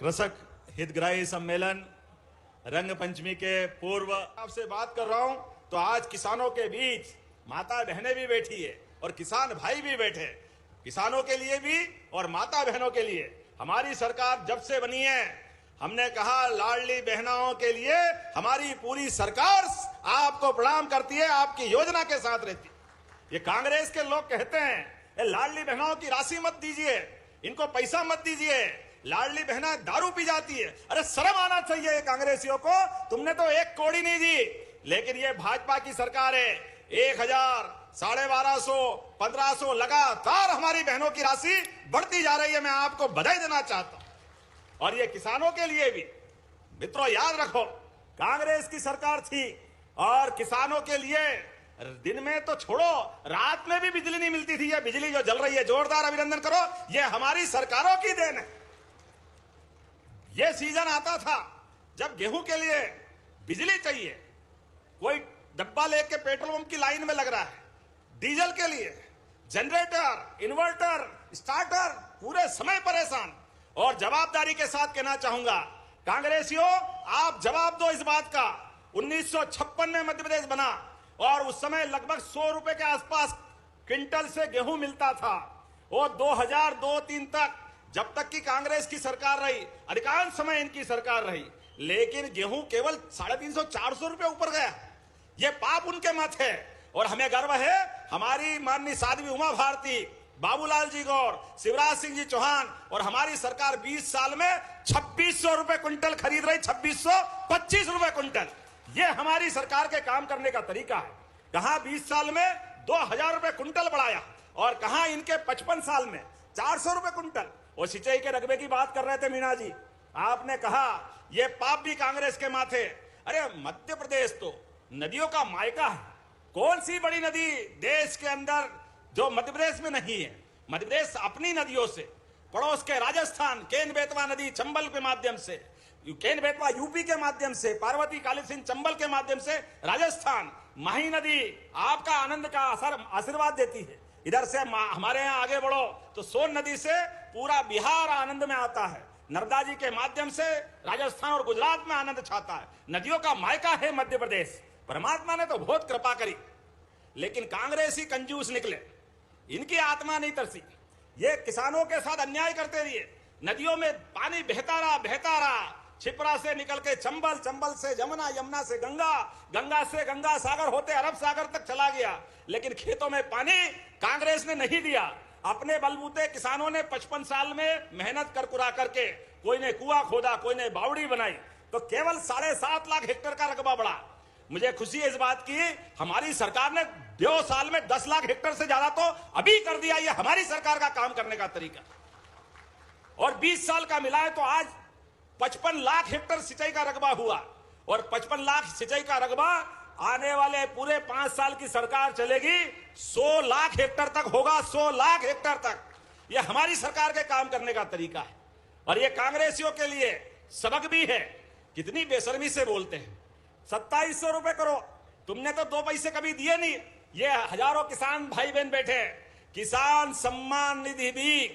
कृषक हितग्राही सम्मेलन रंग पंचमी के पूर्व आपसे बात कर रहा हूं। तो आज किसानों के बीच माता बहनें भी बैठी है और किसान भाई भी बैठे। किसानों के लिए भी और माता बहनों के लिए हमारी सरकार जब से बनी है, हमने कहा लाडली बहनों के लिए हमारी पूरी सरकार आपको प्रणाम करती है, आपकी योजना के साथ रहती है। ये कांग्रेस के लोग कहते हैं लाडली बहनों की राशि मत दीजिए, इनको पैसा मत दीजिए, लाडली बहना दारू पी जाती है। अरे शर्म आना चाहिए कांग्रेसियों को, तुमने तो एक कौड़ी नहीं दी। लेकिन ये भाजपा की सरकार है, 1000, 1250, 1500 लगातार हमारी बहनों की राशि बढ़ती जा रही है। मैं आपको बधाई देना चाहता हूं। और ये किसानों के लिए भी मित्रों याद रखो, कांग्रेस की सरकार थी और किसानों के लिए दिन में तो छोड़ो, रात में भी बिजली नहीं मिलती थी। ये बिजली जो जल रही है, जोरदार अभिनंदन करो, ये हमारी सरकारों की देन है। ये सीजन आता था जब गेहूं के लिए बिजली चाहिए, कोई डब्बा लेके पेट्रोल पंप की लाइन में लग रहा है, डीजल के लिए जनरेटर, इन्वर्टर, स्टार्टर, पूरे समय परेशान। और जवाबदारी के साथ कहना चाहूंगा, कांग्रेसियों आप जवाब दो इस बात का। 1956 में मध्य प्रदेश बना और उस समय लगभग 100 रुपए के आसपास क्विंटल से गेहूं मिलता था। और 2002-3 तक, जब तक की कांग्रेस की सरकार रही, अधिकांश समय इनकी सरकार रही, लेकिन गेहूं केवल 350-400 रुपए ऊपर गया। ये पाप उनके मत है। और हमें गर्व है, हमारी माननीय साध्वी उमा भारती, बाबूलाल जी गौर, शिवराज सिंह जी चौहान और हमारी सरकार 20 साल में 2600 रुपए क्विंटल खरीद रही, 2625 रुपए क्विंटल। ये हमारी सरकार के काम करने का तरीका है। कहां 20 साल में 2000 रुपए क्विंटल बढ़ाया और कहां इनके 55 साल में 400 रुपए क्विंटल। और सिंचाई के रकबे की बात कर रहे थे मीणा जी, आपने कहा ये पाप भी कांग्रेस के माथे। अरे मध्य प्रदेश तो नदियों का मायका है। कौन सी बड़ी नदी देश के अंदर जो मध्य प्रदेश में नहीं है? मध्य प्रदेश अपनी नदियों से, पड़ोस के राजस्थान केन बेतवा नदी चंबल के माध्यम से, केन बेतवा यूपी के माध्यम से, पार्वती काली सिंह चंबल के माध्यम से राजस्थान, माही नदी आपका आनंद का आशीर्वाद देती है। इधर से हमारे यहाँ आगे बढ़ो तो सोन नदी से पूरा बिहार आनंद में आता है। नर्मदा जी के माध्यम से राजस्थान और गुजरात में आनंद छाता है। नदियों का मायका है मध्य प्रदेश। परमात्मा ने तो बहुत कृपा करी, लेकिन कांग्रेसी कंजूस निकले, इनकी आत्मा नहीं तरसी। ये किसानों के साथ अन्याय करते रहिए। नदियों में पानी बहता रहा, छिपरा से निकल के चंबल, चंबल से यमुना, यमुना से गंगा, गंगा से गंगा सागर होते अरब सागर तक चला गया। लेकिन खेतों में पानी कांग्रेस ने नहीं दिया। अपने बलबूते किसानों ने 55 साल में मेहनत करकुरा करके, कोई ने कुआं खोदा, कोई ने बावड़ी बनाई, तो केवल 7.5 लाख हेक्टेयर का रकबा बढ़ा। मुझे खुशी है इस बात की, हमारी सरकार ने 2 साल में 10 लाख हेक्टेयर से ज्यादा तो अभी कर दिया। ये हमारी सरकार का काम करने का तरीका। और 20 साल का मिला है तो आज 55 लाख हेक्टेयर सिंचाई का रकबा हुआ। और 55 लाख सिंचाई का रकबा आने वाले पूरे 5 साल की सरकार चलेगी 100 लाख हेक्टेयर तक होगा, 100 लाख हेक्टेयर तक। यह हमारी सरकार के काम करने का तरीका है। और यह कांग्रेसियों के लिए सबक भी है, कितनी बेशर्मी से बोलते हैं। 2700 रुपए करो, तुमने तो 2 पैसे कभी दिए नहीं। ये हजारों किसान भाई बहन बैठे, किसान सम्मान निधि भी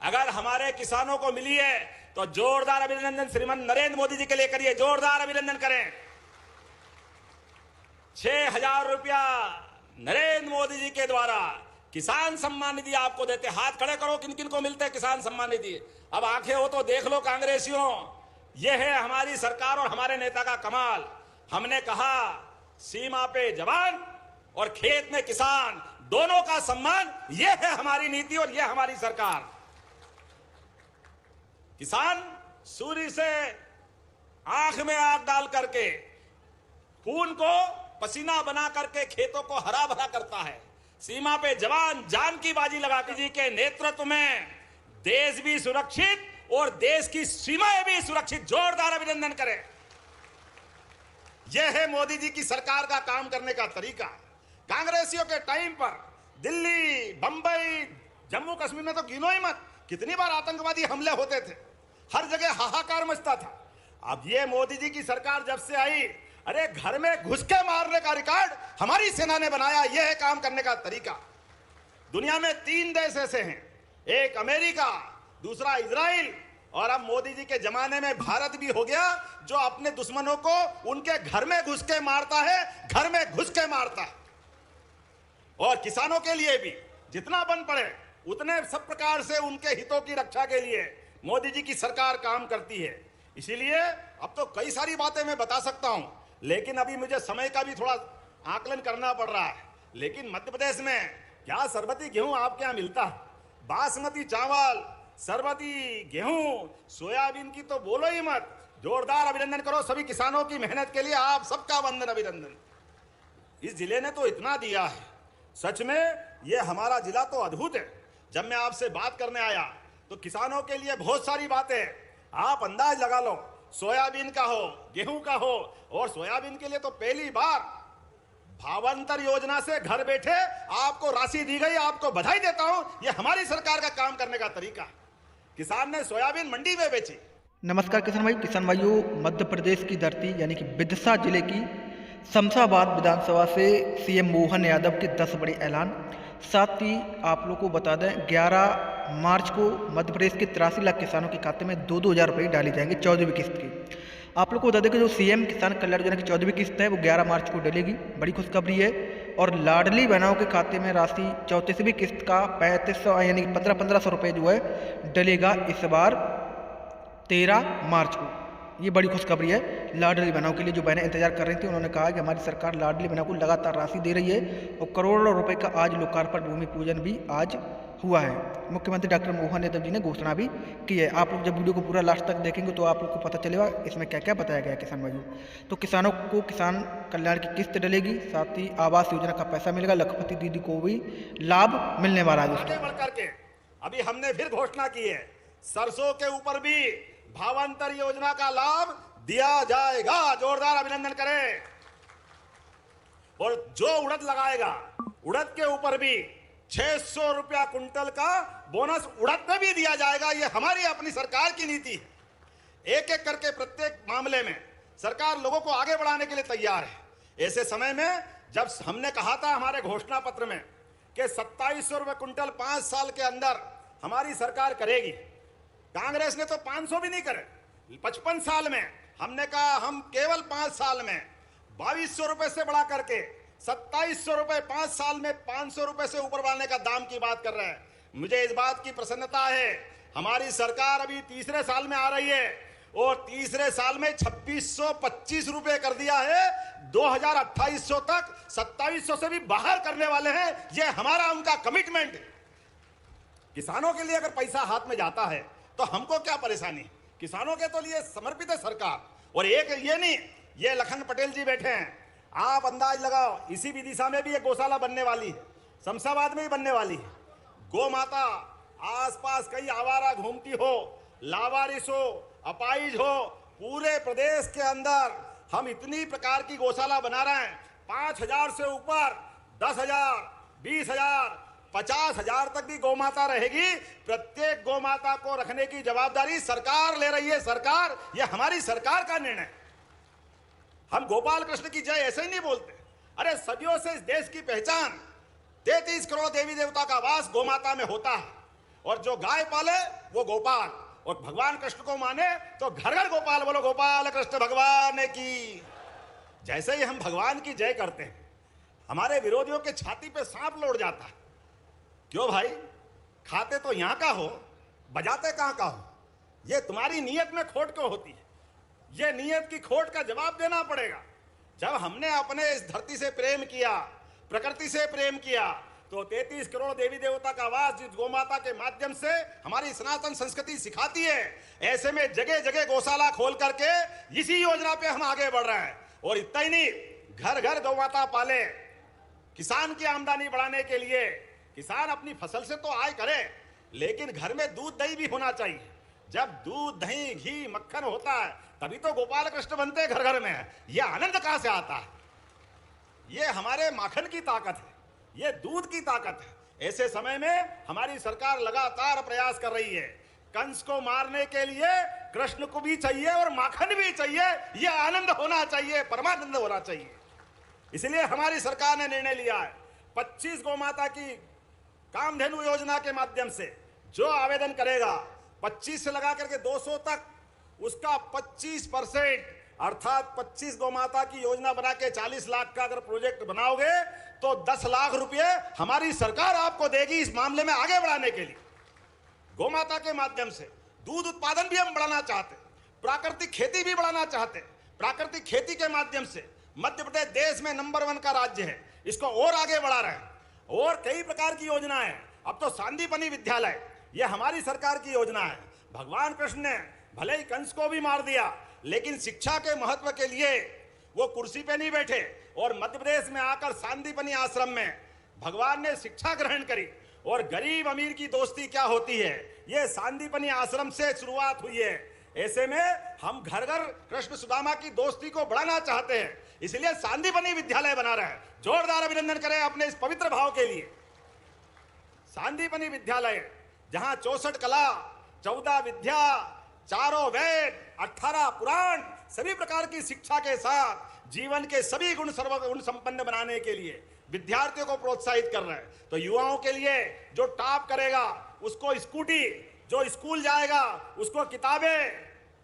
अगर हमारे किसानों को मिली है तो जोरदार अभिनंदन श्रीमान नरेंद्र मोदी जी के लिए करिए, जोरदार अभिनंदन करें। 6000 रुपया नरेंद्र मोदी जी के द्वारा किसान सम्मान निधि आपको देते। हाथ खड़े करो, किन किन को मिलते हैं किसान सम्मान निधि। अब आंखें हो तो देख लो कांग्रेसियों, यह है हमारी सरकार और हमारे नेता का कमाल। हमने कहा सीमा पे जवान और खेत में किसान, दोनों का सम्मान, यह है हमारी नीति और यह हमारी सरकार। किसान सूर्य से आंख में आग डाल करके, खून को पसीना बना करके खेतों को हरा भरा करता है। सीमा पे जवान जान की बाजी लगाकर जी के नेतृत्व में देश भी सुरक्षित और देश की सीमाएं भी सुरक्षित। जोरदार अभिनंदन करें। यह है मोदी जी की सरकार का काम करने का तरीका। कांग्रेसियों के टाइम पर दिल्ली, बंबई, जम्मू कश्मीर में तो गिनो ही मत, कितनी बार आतंकवादी हमले होते थे, हर जगह हाहाकार मचता था। अब ये मोदी जी की सरकार जब से आई, अरे घर में घुस के मारने का रिकॉर्ड हमारी सेना ने बनाया। यह है काम करने का तरीका। दुनिया में 3 देश ऐसे हैं, एक अमेरिका, दूसरा इजराइल और अब मोदी जी के जमाने में भारत भी हो गया जो अपने दुश्मनों को उनके घर में घुस के मारता है, घर में घुस के मारता है। और किसानों के लिए भी जितना बन पड़े उतने सब प्रकार से उनके हितों की रक्षा के लिए मोदी जी की सरकार काम करती है। इसीलिए अब तो कई सारी बातें मैं बता सकता हूं, लेकिन अभी मुझे समय का भी थोड़ा आकलन करना पड़ रहा है। लेकिन मध्य प्रदेश में क्या सरबती गेहूं आपके यहां मिलता है? बासमती चावल, सरबती गेहूं, सोयाबीन की तो बोलो ही मत। जोरदार अभिनंदन करो सभी किसानों की मेहनत के लिए, आप सबका वंदन अभिनंदन। इस जिले ने तो इतना दिया है, सच में ये हमारा जिला तो अद्भुत है। जब मैं आपसे बात करने आया तो किसानों के लिए बहुत सारी बातें आप अंदाज लगा लो, सोयाबीन का हो, गेहूं का हो। और सोयाबीन के लिए तो पहली बार भावांतर योजना से घर बैठे आपको राशि दी गई, आपको बधाई देता हूं। ये हमारी सरकार का काम करने का तरीका। किसान ने सोयाबीन मंडी में बेची। नमस्कार किसान भाइयों, मध्य प्रदेश की धरती यानी कि विदिशा जिले की शमशाबाद विधानसभा से सीएम मोहन यादव के 10 बड़े ऐलान। साथ ही आप लोगों को बता दें 11 मार्च को मध्य प्रदेश के 83 लाख किसानों के खाते में 2-2 हज़ार रुपये डाले जाएंगे 14वीं किस्त की। आप लोग को बता दें कि जो सीएम किसान कल्याण योजना की 14वीं किस्त है वो 11 मार्च को डलेगी, बड़ी खुशखबरी है। और लाडली बहनों के खाते में राशि 34वीं किस्त का 3500 यानी 1500 रुपये जो है डलेगा इस बार 13 मार्च को। ये बड़ी खुशखबरी है लाडली बहनों के लिए। जो बहनें इंतजार कर रही थी उन्होंने कहा कि हमारी सरकार लाडली बहनों को लगातार राशि दे रही है और करोड़ों रुपए का आज लोकार्पण भूमि पूजन भी आज हुआ है। मुख्यमंत्री डॉक्टर मोहन यादव जी ने घोषणा भी की है। आप लोग जब वीडियो को पूरा लास्ट तक देखेंगे तो आप लोग को पता चलेगा इसमें क्या क्या बताया गया है किसान भाइयों। तो किसानों को किसान कल्याण की किस्त डलेगी, साथ ही आवास योजना का पैसा मिलेगा, लखपति दीदी को भी लाभ मिलने वाला है। आगे बढ़ करके अभी हमने फिर घोषणा की है, सरसों के ऊपर भी भावांतर योजना का लाभ दिया जाएगा। जोरदार अभिनंदन करें। और जो उड़द लगाएगा उड़द के ऊपर भी 600 रुपया कुंटल का बोनस उड़द पे भी दिया जाएगा। ये हमारी अपनी सरकार की नीति है। एक एक करके प्रत्येक मामले में सरकार लोगों को आगे बढ़ाने के लिए तैयार है। ऐसे समय में जब हमने कहा था हमारे घोषणा पत्र में कि 2700 रुपये कुंटल 5 साल के अंदर हमारी सरकार करेगी, कांग्रेस ने तो 500 भी नहीं करे। 55 साल में हमने कहा हम केवल 5 साल में 2200 रुपए से बढ़ा करके 2700 रुपए 5 साल में 500 रुपए से ऊपर बढ़ाने का दाम की बात कर रहे हैं। मुझे इस बात की प्रसन्नता है, हमारी सरकार अभी तीसरे साल में आ रही है और तीसरे साल में 2625 रुपए कर दिया है। 2028 तक 2700 से भी बाहर करने वाले हैं। यह हमारा उनका कमिटमेंट है। किसानों के लिए अगर पैसा हाथ में जाता है तो हमको क्या परेशानी? किसानों के तो लिए समर्पित है सरकार। और एक ये नहीं, ये लखन पटेल जी बैठे हैं, आप अंदाज लगाओ इसी विदिशा में भी एक गौशाला बनने वाली है, शमशाबाद में ही बनने वाली है। गौ माता आसपास कई आवारा घूमती हो, लावारिस हो, अपाइज हो, पूरे प्रदेश के अंदर हम इतनी प्रकार की गौशाला बना रहे हैं। 5000 से ऊपर 10,000, 20,000, 50,000 तक भी गौ माता रहेगी। प्रत्येक गौ माता को रखने की जवाबदारी सरकार ले रही है। सरकार, यह हमारी सरकार का निर्णय। हम गोपाल कृष्ण की जय ऐसे ही नहीं बोलते। अरे सदियों से इस देश की पहचान 33 करोड़ देवी देवता का वास गौ माता में होता है। और जो गाय पाले वो गोपाल, और भगवान कृष्ण को माने तो घर घर गोपाल बोलो, गोपाल कृष्ण भगवान की। जैसे ही हम भगवान की जय करते हैं हमारे विरोधियों के छाती पे सांप लौट जाता है। क्यों भाई? खाते तो यहां का हो, बजाते कहां का हो? यह तुम्हारी नीयत में खोट क्यों होती है? यह नीयत की खोट का जवाब देना पड़ेगा। जब हमने अपने इस धरती से प्रेम किया, प्रकृति से प्रेम किया, तो 33 करोड़ देवी देवता का वास जिस गौमाता के माध्यम से हमारी सनातन संस्कृति सिखाती है, ऐसे में जगह जगह गौशाला खोल करके इसी योजना पे हम आगे बढ़ रहे हैं। और इतना ही नहीं, घर घर गौमाता पाले। किसान की आमदनी बढ़ाने के लिए किसान अपनी फसल से तो आय करे, लेकिन घर में दूध दही भी होना चाहिए। जब दूध दही घी मक्खन होता है तभी तो गोपाल कृष्ण बनते घर घर में। यह आनंद कहां से आता है? यह हमारे माखन की ताकत है, यह दूध की ताकत है। ऐसे समय में हमारी सरकार लगातार प्रयास कर रही है। कंस को मारने के लिए कृष्ण को भी चाहिए और माखन भी चाहिए। यह आनंद होना चाहिए, परमानंद होना चाहिए। इसलिए हमारी सरकार ने निर्णय लिया है 25 गौ माता की कामधेनु योजना के माध्यम से जो आवेदन करेगा 25 से लगा करके 200 तक उसका 25% अर्थात 25 गौमाता की योजना बना के 40 लाख का अगर प्रोजेक्ट बनाओगे तो 10 लाख रुपए हमारी सरकार आपको देगी इस मामले में आगे बढ़ाने के लिए। गौमाता के माध्यम से दूध उत्पादन भी हम बढ़ाना चाहते, प्राकृतिक खेती भी बढ़ाना चाहते। प्राकृतिक खेती के माध्यम से मध्य प्रदेश देश में नंबर 1 का राज्य है, इसको और आगे बढ़ा रहे हैं। और कई प्रकार की योजनाएं, अब तो सांदीपनि विद्यालय यह हमारी सरकार की योजना है। भगवान कृष्ण ने भले ही कंस को भी मार दिया, लेकिन शिक्षा के महत्व के लिए वो कुर्सी पे नहीं बैठे और मध्य प्रदेश में आकर सांदीपनि आश्रम में भगवान ने शिक्षा ग्रहण करी। और गरीब अमीर की दोस्ती क्या होती है, ये सांदीपनि आश्रम से शुरुआत हुई है। ऐसे में हम घर घर कृष्ण सुदामा की दोस्ती को बढ़ाना चाहते हैं, इसलिए सांदीपनि विद्यालय बना रहे हैं। जोरदार अभिनंदन करें अपने इस पवित्र भाव के लिए। सांदीपनि विद्यालय जहां 64 कला, 14 विद्या, 4 वेद, 18 पुराण, सभी प्रकार की शिक्षा के साथ जीवन के सभी गुण सर्वगुण संपन्न बनाने के लिए विद्यार्थियों को प्रोत्साहित कर रहे हैं। तो युवाओं के लिए जो टॉप करेगा उसको स्कूटी, जो स्कूल जाएगा उसको किताबें,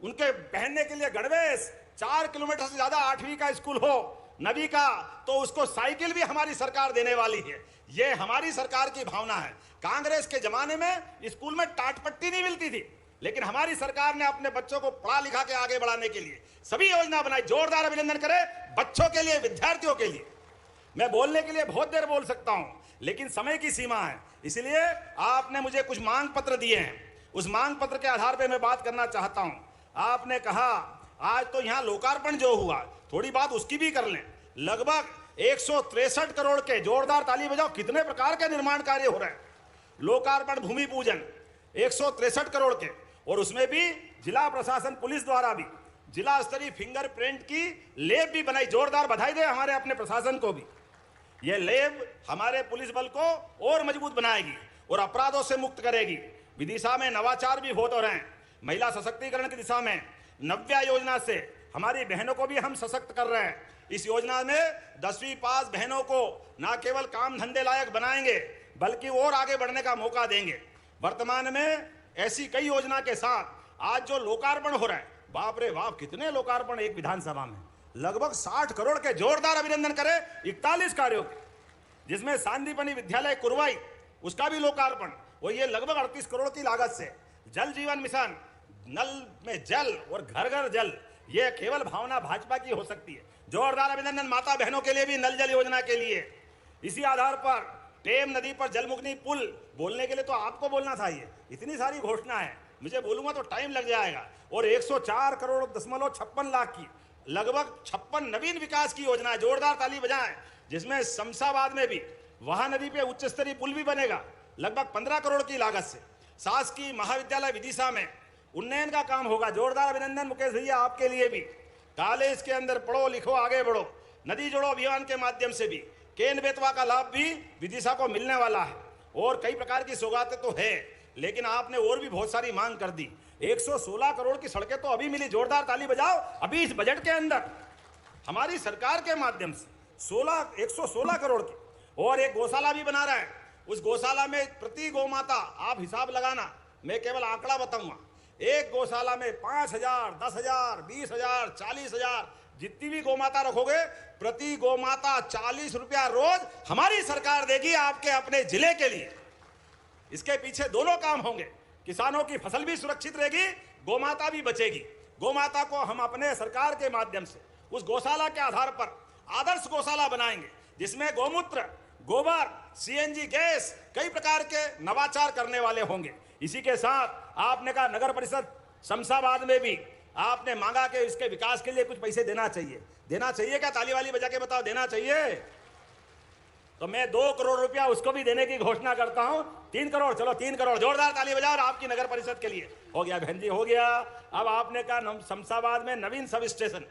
उनके पहनने के लिए गणवेश, 4 किलोमीटर से ज्यादा 8वीं का स्कूल हो, 9वीं का, तो उसको साइकिल भी हमारी सरकार देने वाली है। ये हमारी सरकार की भावना है। कांग्रेस के जमाने में स्कूल में टाट पट्टी नहीं मिलती थी, लेकिन हमारी सरकार ने अपने बच्चों को पढ़ा लिखा के आगे बढ़ाने के लिए सभी योजना बनाई। जोरदार अभिनंदन करें बच्चों के लिए, विद्यार्थियों के लिए। मैं बोलने के लिए बहुत देर बोल सकता हूं, लेकिन समय की सीमा है, इसलिए आपने मुझे कुछ मांग पत्र दिए हैं, उस मांग पत्र के आधार पर मैं बात करना चाहता हूं। आपने कहा आज तो यहां लोकार्पण जो हुआ, थोड़ी बात उसकी भी कर लें। लगभग 163 करोड़ के, जोरदार ताली बजाओ, कितने प्रकार के निर्माण कार्य हो रहे हैं। लोकार्पण, भूमि पूजन 163 करोड़ के, और उसमें भी जिला प्रशासन पुलिस द्वारा भी जिला स्तरीय फिंगरप्रिंट की लैब भी बनाई। जोरदार बधाई दे हमारे अपने प्रशासन को भी। यह लैब हमारे पुलिस बल को और मजबूत बनाएगी और अपराधों से मुक्त करेगी। विदिशा में नवाचार भी बहुत हो रहे हैं। महिला सशक्तिकरण की दिशा में नव्या योजना से हमारी बहनों को भी हम सशक्त कर रहे हैं। इस योजना में 10वीं पास बहनों को न केवल काम धंधे लायक बनाएंगे, बल्कि और आगे बढ़ने का मौका देंगे। वर्तमान में ऐसी कई योजना के साथ आज जो लोकार्पण हो रहा है, बाप रे बाप, कितने लोकार्पण एक विधानसभा में, लगभग 60 करोड़ के। जोरदार अभिनंदन करें 41 कार्यों के, जिसमें सांदीपनि विद्यालय कुरवाई, उसका भी लोकार्पण, और ये लगभग 38 करोड़ की लागत से। जल जीवन मिशन, नल में जल और घर घर जल, ये केवल भावना भाजपा की हो सकती है। जोरदार अभिनंदन माता बहनों के लिए भी नल जल योजना के लिए। इसी आधार पर टेम नदी पर जलमुग्नि पुल, बोलने के लिए तो आपको बोलना था, ये इतनी सारी घोषणा है, मुझे बोलूंगा तो टाइम लग जाएगा। और 104 करोड़ 56 लाख की लगभग 56 नवीन विकास की योजना है। जोरदार ताली बजाएं, जिसमें शमशाबाद में भी वहां नदी पे उच्च स्तरीय पुल भी बनेगा, लगभग 15 करोड़ की लागत से। शासकीय महाविद्यालय विदिशा में उन्नयन का काम होगा। जोरदार अभिनंदन मुकेश भैया आपके लिए भी। कॉलेज के अंदर पढ़ो लिखो आगे बढ़ो, नदी जोड़ो अभियान के माध्यम से भी केन बेतवा का लाभ भी विदिशा को मिलने वाला है। और कई प्रकार की सौगातें तो है, लेकिन आपने और भी बहुत सारी मांग कर दी। 116 करोड़ की सड़कें तो अभी मिली, जोरदार ताली बजाओ। अभी इस बजट के अंदर हमारी सरकार के माध्यम से 116 करोड़ की, और एक गौशाला भी बना रहा है। उस गौशाला में प्रति गौमाता, आप हिसाब लगाना, मैं केवल आंकड़ा बताऊंगा, एक गौशाला में 5,000, 10,000, 20,000, 40,000 जितनी भी गौमाता रखोगे, प्रति गौमाता 40 रुपया रोज हमारी सरकार देगी आपके अपने जिले के लिए। इसके पीछे दोनों काम होंगे, किसानों की फसल भी सुरक्षित रहेगी, गौमाता भी बचेगी। गौमाता को हम अपने सरकार के माध्यम से उस गौशाला के आधार पर आदर्श गौशाला बनाएंगे, जिसमें गौमूत्र, गोबर, सीएनजी गैस, कई प्रकार के नवाचार करने वाले होंगे। इसी के साथ आपने कहा नगर परिषद शमशाबाद में भी आपने मांगा कि इसके विकास के लिए कुछ पैसे देना चाहिए। देना चाहिए क्या? ताली वाली बजा के बताओ, देना चाहिए? तो मैं 2 करोड़ रुपया उसको भी देने की घोषणा करता हूं। 3 करोड़, चलो 3 करोड़, जोरदार ताली बजाओ। और आपकी नगर परिषद के लिए हो गया बहन जी, हो गया। अब आपने कहा शमशाबाद में नवीन सब स्टेशन,